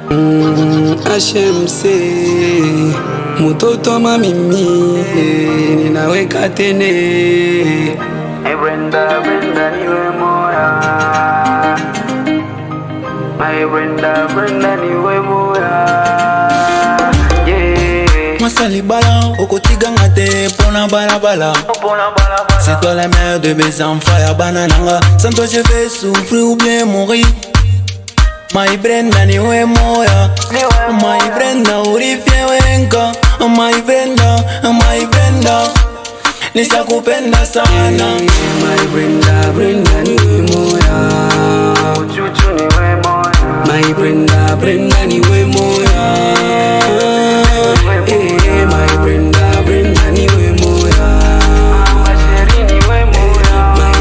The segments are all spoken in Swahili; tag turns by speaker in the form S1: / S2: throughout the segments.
S1: HMC mutoto mamimi ninaweka tene. Brenda niwe moya, my Brenda niwe moya.
S2: Masali bala, okotiga ngate pona bala. C'est toi la mère de mes enfants, ya banananga. Sans toi je vais souffrir ou bien mourir. My Brenda niwe moya, my Brenda urifie wenka. My Brenda nishakupenda sana.
S1: My Brenda niwe moya, chuchu niwe moya. My Brenda niwe moya. My Brenda niwe moya, masheri niwe moya. My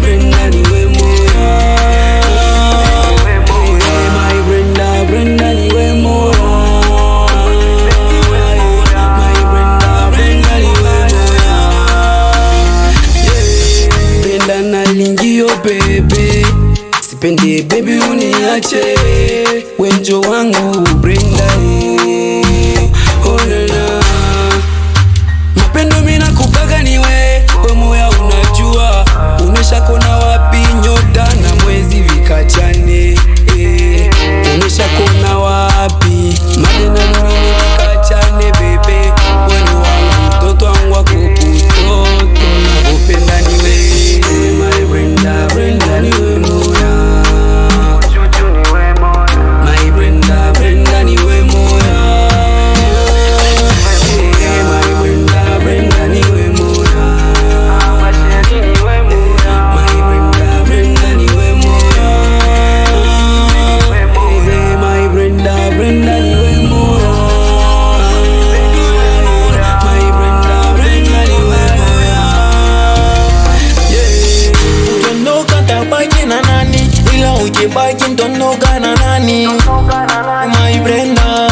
S1: Brenda niwe moya, my Brenda niwe moya. My Brenda niwe moya. Brenda nalingio bebe, sipendi baby uniache, wenjo wangu Brenda. Mapendo mina kupaga niwe moya, unajua unesha kona wapi nyota na mwezi vikachane. Unesha kona wapi madena nini vikachane bebe. Wenu wangu mtoto wangu wako kutoto na kupenda niwe. My Brenda niwe moya, chuchu niwe moya. My Brenda niwe moya.
S2: Ukibaki ntondoka na nani? My Brenda,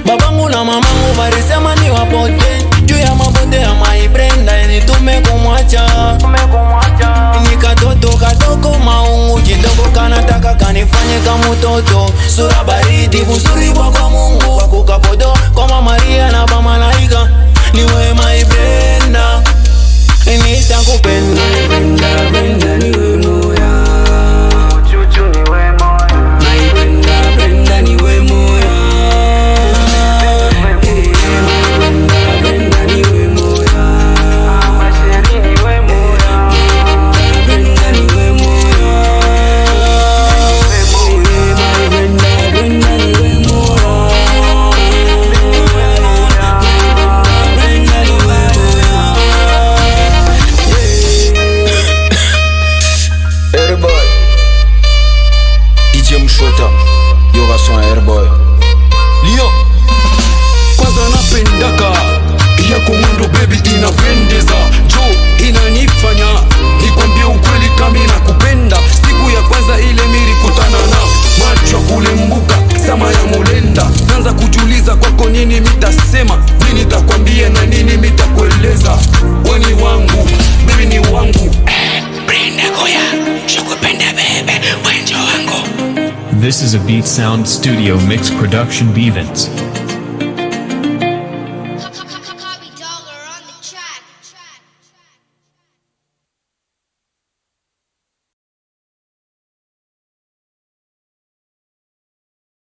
S2: babangu na mamangu barisema ni wapote juu ya mabonde ya My Brenda, nitume kumwacha. Ni katoto katoko maungu kidogo kanataka kanifanye kama mtoto. Sura baridi uzuri kwa Mungu wako kapodo kama Maria na bamalaika. Niwe My Brenda nishakupenda.
S1: Brenda niwe moya, chuchu niwe moya. My Brenda niwe moya. My Brenda niwe moya, masheri niwe moya. My Brenda niwe moya. My Brenda niwe moya. Brenda niwe moya.
S2: Airboy DJ Mshota, yoga son Airboy Lio.
S1: Kwanza napendaka yako mwendo baby, inapendeza jo, inanifanya nikwambie ukweli kama nakupenda. Siku ya kwanza ile miri kutana na macho ya kulembuka sama ya mulenda, naanza kujuliza kwako nini mitasema, nini takwambia na nini mitakueleza. Weni wangu baby ni wangu. Brenda goya, shukupenda bebe, wenjo wangu.
S3: This is a Beat Sound Studio Mix Production Bevins.